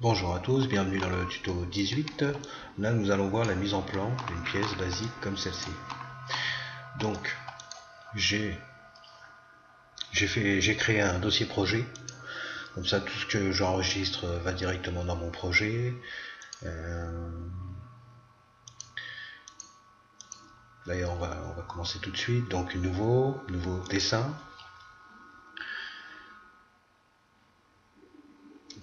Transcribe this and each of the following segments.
Bonjour à tous, bienvenue dans le tuto 18. Là nous allons voir la mise en plan d'une pièce basique comme celle-ci. Donc j'ai créé un dossier projet, comme ça tout ce que j'enregistre va directement dans mon projet. D'ailleurs on va commencer tout de suite. Donc nouveau dessin.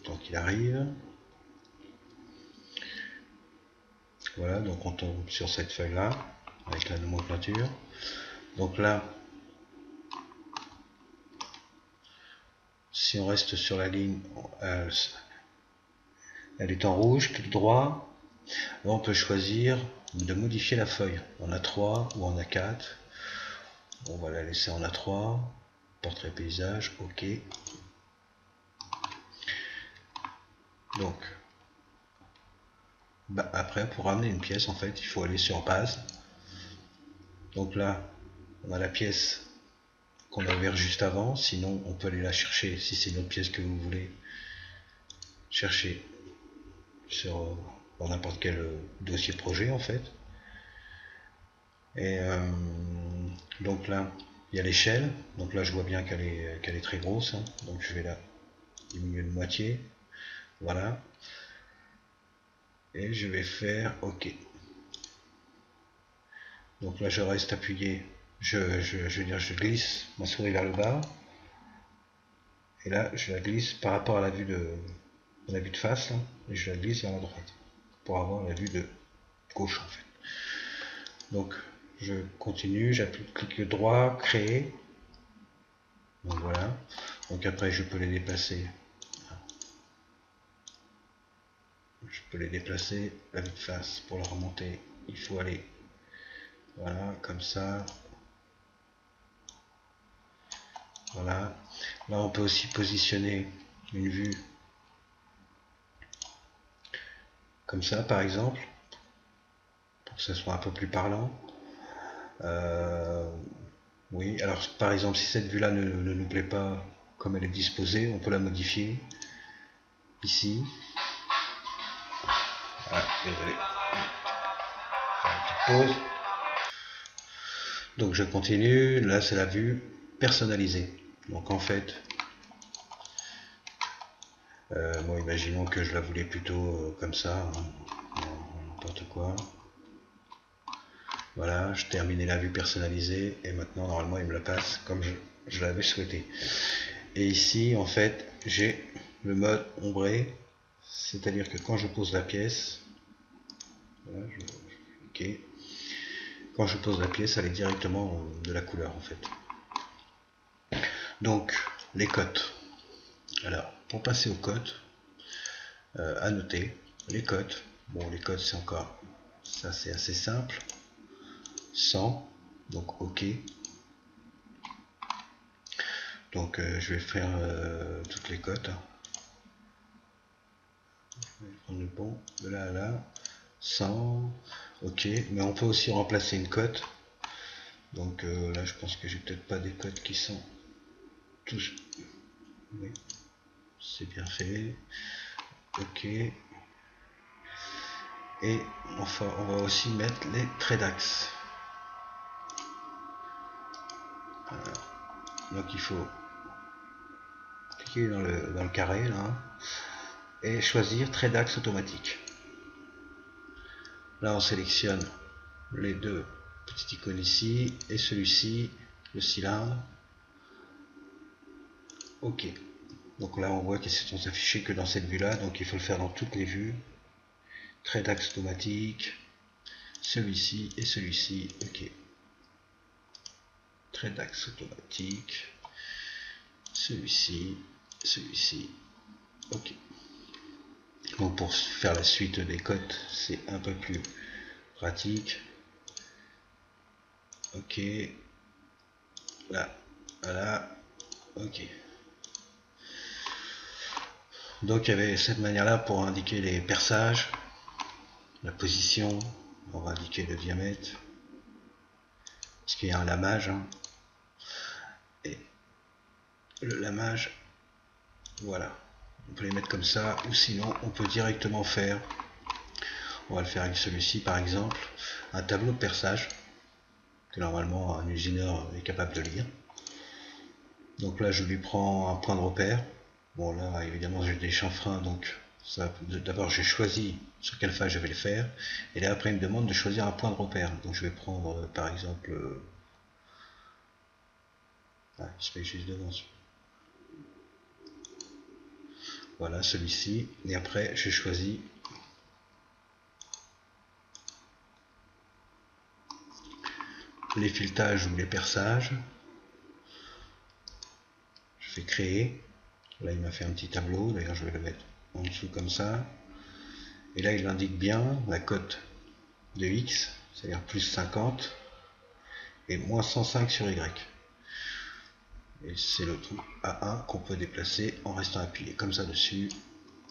Donc il arrive. Voilà, donc on tombe sur cette feuille là avec la nomenclature. Donc là, si on reste sur la ligne, elle est en rouge tout droit. Là, on peut choisir de modifier la feuille en A3 ou en A4. On va la laisser en A3. Portrait paysage, OK. Donc, après, pour ramener une pièce, en fait, il faut aller sur base. Donc là, on a la pièce qu'on a ouverte juste avant. Sinon, on peut aller la chercher si c'est une autre pièce que vous voulez chercher dans n'importe quel dossier projet, en fait. Et donc là, il y a l'échelle. Donc là, je vois bien qu'elle est très grosse, hein. Donc je vais la diminuer de moitié. Voilà. Et je vais faire OK. Donc là, je reste appuyé. Je veux dire, je glisse ma souris vers le bas. Et là, je la glisse par rapport à la vue de face. Là, et je la glisse vers la droite. Pour avoir la vue de gauche, en fait. Donc, je continue. J'appuie clic droit, créer. Donc voilà. Donc après, je peux les déplacer. Je peux les déplacer la vue de face. Pour la remonter, il faut aller, voilà, comme ça. Voilà. Là, on peut aussi positionner une vue comme ça, par exemple, pour que ça soit un peu plus parlant. Oui, alors par exemple, si cette vue-là ne nous plaît pas comme elle est disposée, on peut la modifier ici. Ah, désolé. Faire une petite pause. Donc je continue. Là, c'est la vue personnalisée. Donc en fait, bon, imaginons que je la voulais plutôt comme ça, hein, n'importe quoi. Voilà, je terminais la vue personnalisée et maintenant normalement il me la passe comme je l'avais souhaité. Et ici en fait j'ai le mode ombré, c'est-à-dire que quand je pose la pièce, voilà, OK. Quand je pose la pièce, elle est directement de la couleur en fait. Donc les cotes. Alors pour passer aux cotes, à noter les cotes. Bon, les cotes c'est encore, ça c'est assez simple. 100, donc OK. Donc je vais faire toutes les cotes. Je vais prendre le bon de là à là. 100, OK. Mais on peut aussi remplacer une cote. Donc là je pense que j'ai peut-être pas des cotes qui sont tous. Oui, c'est bien fait. OK. Et enfin on va aussi mettre les traits d'axe. Donc il faut cliquer dans le carré là et choisir trait d'axe automatique. Là on sélectionne les deux petites icônes ici et celui-ci, le cylindre. OK. Donc là on voit qu'ils ne sont affichés que dans cette vue là, donc il faut le faire dans toutes les vues. Trait d'axe automatique, celui-ci et celui-ci. OK. Trait d'axe automatique, celui-ci, celui-ci. OK. Donc pour faire la suite des cotes, c'est un peu plus pratique. OK. Là, voilà. OK. Donc il y avait cette manière-là pour indiquer les perçages, la position, on va indiquer le diamètre, parce qu'il y a un lamage, hein. Et le lamage, voilà. On peut les mettre comme ça, ou sinon on peut directement faire, on va le faire avec celui-ci par exemple, un tableau de perçage, que normalement un usineur est capable de lire. Donc là je lui prends un point de repère. Bon là évidemment j'ai des chanfreins, donc d'abord j'ai choisi sur quelle phase je vais le faire, et là après il me demande de choisir un point de repère. Donc je vais prendre par exemple, il se met juste devant. Voilà celui-ci, et après je choisis les filetages ou les perçages. Je fais créer. Là il m'a fait un petit tableau, d'ailleurs je vais le mettre en dessous comme ça. Et là il indique bien la cote de X, c'est-à-dire plus 50 et moins 105 sur Y. Et c'est le trou A1 qu'on peut déplacer en restant appuyé comme ça dessus.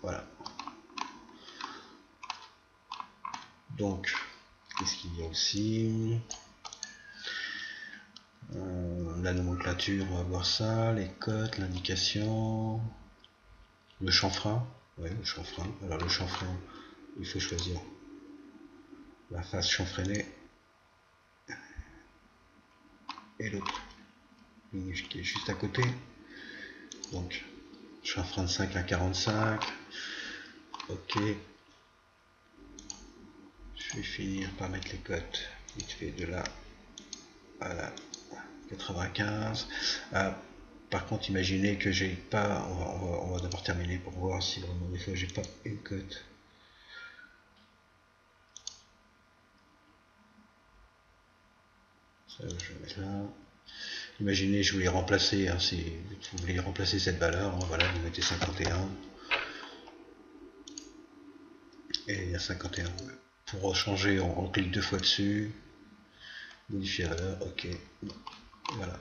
Voilà. Donc, qu'est-ce qu'il y a aussi, la nomenclature, on va voir ça, les cotes, l'indication, le chanfrein. Ouais, le chanfrein. Alors le chanfrein, il faut choisir la face chanfreinée et l'autre qui est juste à côté. Donc chanfrein de 5 à 45. Ok. Je vais finir par mettre les cotes vite fait de là à la 95. Par contre, imaginez que j'ai pas, on va d'abord terminer pour voir si vraiment des fois j'ai pas une cote. Ça, je vais mettre là. Imaginez, je voulais remplacer, hein, si vous voulez remplacer cette valeur, hein, voilà, vous mettez 51 et il y a 51. Pour changer, on clique deux fois dessus, modifier la valeur, ok, voilà.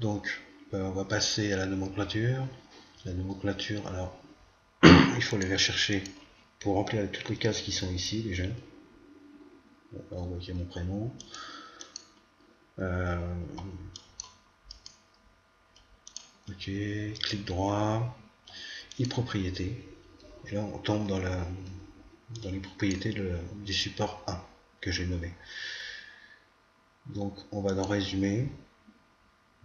Donc, on va passer à la nomenclature. La nomenclature, alors, il faut aller la chercher pour remplir toutes les cases qui sont ici déjà. On voit qu'il y a mon prénom. Ok, clic droit, e-propriété. Et là, on tombe dans les propriétés du support 1 que j'ai nommé. Donc, on va dans Résumé.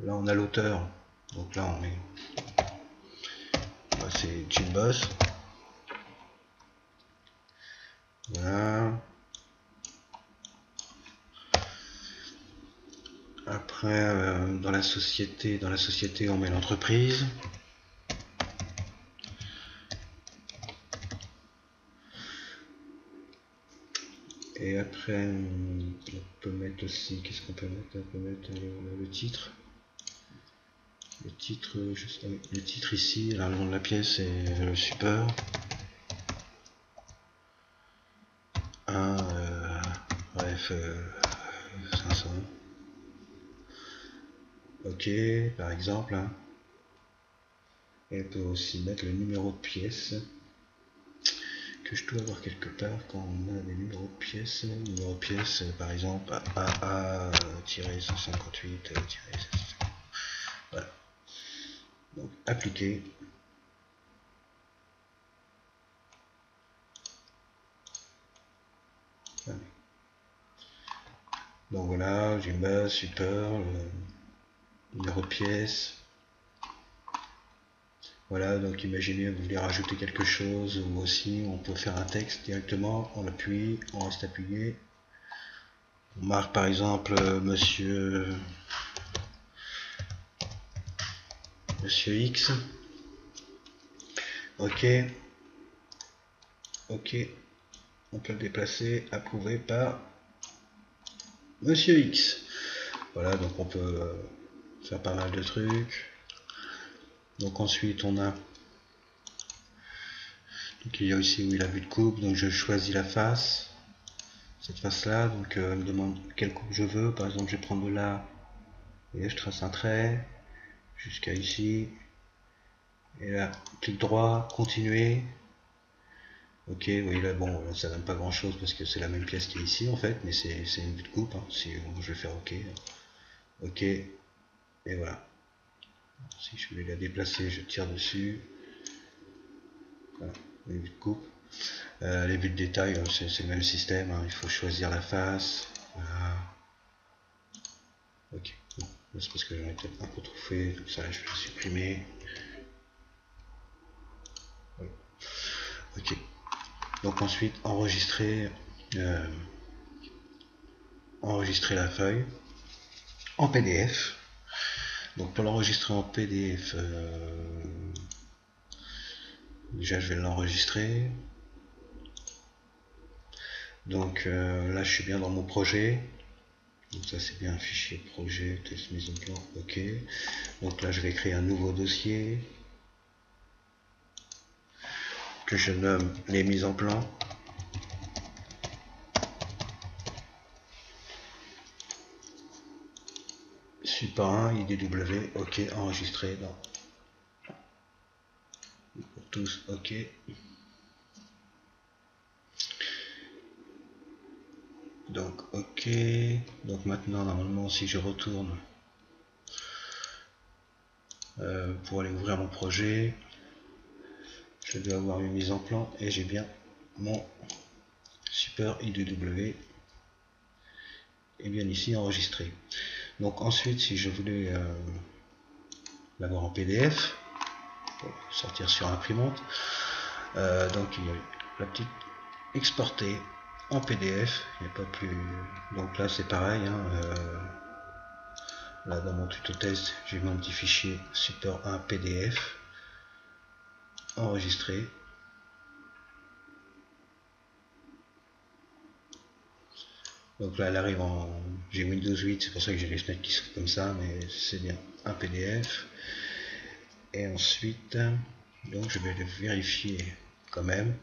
Là, on a l'auteur. Donc là, on met. C'est Gilboss. Voilà. Après, dans la société, on met l'entreprise. Et après, on peut mettre aussi, qu'est-ce qu'on peut mettre? On peut mettre le titre. Le titre ici, alors le nom de la pièce est le support. Bref, 500. Ok, par exemple. Hein. Et on peut aussi mettre le numéro de pièce que je dois avoir quelque part quand on a des numéros de pièces. Numéro de pièce, par exemple, AA-158. Voilà. Donc, appliquer. Voilà. Donc voilà, j'ai une base, super, numéro de pièce. Voilà, donc imaginez, vous voulez rajouter quelque chose, ou aussi on peut faire un texte directement, on appuie, on reste appuyé. On marque par exemple Monsieur X. Ok. Ok. On peut le déplacer, approuvé par Monsieur X. Voilà, donc on peut faire pas mal de trucs. Donc ensuite on a, donc il y a aussi où il a vu de coupe, donc je choisis la face, cette face là, donc il me demande quelle coupe je veux, par exemple je vais prendre de là, et je trace un trait, jusqu'à ici, et là, clic droit, continuer, ok, oui là bon, là, ça donne pas grand chose parce que c'est la même pièce qui est ici en fait, mais c'est une vue de coupe, hein, si je vais faire ok, ok, et voilà. Si je voulais la déplacer, je tire dessus. Voilà, les vues de coupe. Les vues de détail, c'est le même système, hein. Il faut choisir la face. Voilà. Ok, bon, c'est parce que j'en ai peut-être un peu trop fait, donc ça je vais le supprimer. Voilà. Ok, donc ensuite euh, enregistrer la feuille en PDF. Donc pour l'enregistrer en PDF, déjà je vais l'enregistrer. Donc là je suis bien dans mon projet. Donc ça c'est bien un fichier projet, test mise en plan, ok. Donc là je vais créer un nouveau dossier que je nomme les mises en plan. Support 1, IDW, ok, enregistré, non. Pour tous, ok. Donc ok, donc maintenant normalement si je retourne pour aller ouvrir mon projet, je dois avoir une mise en plan et j'ai bien mon super IDW et bien ici enregistré. Donc ensuite si je voulais l'avoir en PDF, pour sortir sur imprimante, donc il y a la petite exporter en PDF, il n'y a pas plus. Donc là c'est pareil, hein, là dans mon tuto test j'ai mon petit fichier support 1 PDF enregistré. Donc là elle arrive en. J'ai Windows 8, c'est pour ça que j'ai les fenêtres qui sont comme ça, mais c'est bien un PDF. Et ensuite, donc je vais le vérifier quand même.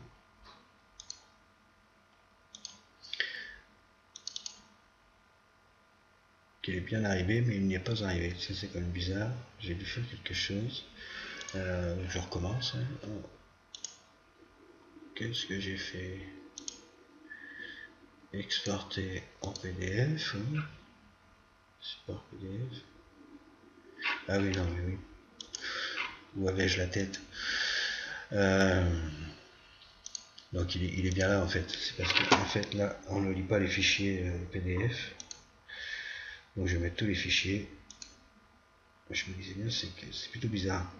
Qu'il est bien arrivé, mais il n'y est pas arrivé. Ça c'est quand même bizarre. J'ai dû faire quelque chose. Je recommence. Hein. Qu'est-ce que j'ai fait? Exporter en PDF. Oui. Support PDF. Ah oui, non, mais oui. Où avais-je la tête? Donc il est bien là en fait. C'est parce qu'en fait là on ne lit pas les fichiers PDF. Donc je vais mettre tous les fichiers. Je me disais bien, c'est plutôt bizarre.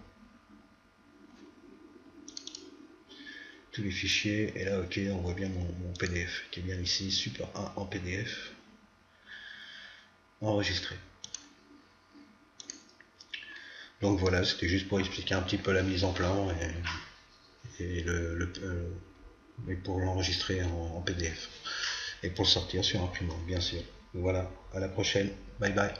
Tous les fichiers, et là ok, on voit bien mon PDF qui est bien ici, support 1 en PDF. Enregistré. Donc voilà, c'était juste pour expliquer un petit peu la mise en plan et pour l'enregistrer en PDF et pour le sortir sur imprimante bien sûr. Voilà, à la prochaine, bye bye.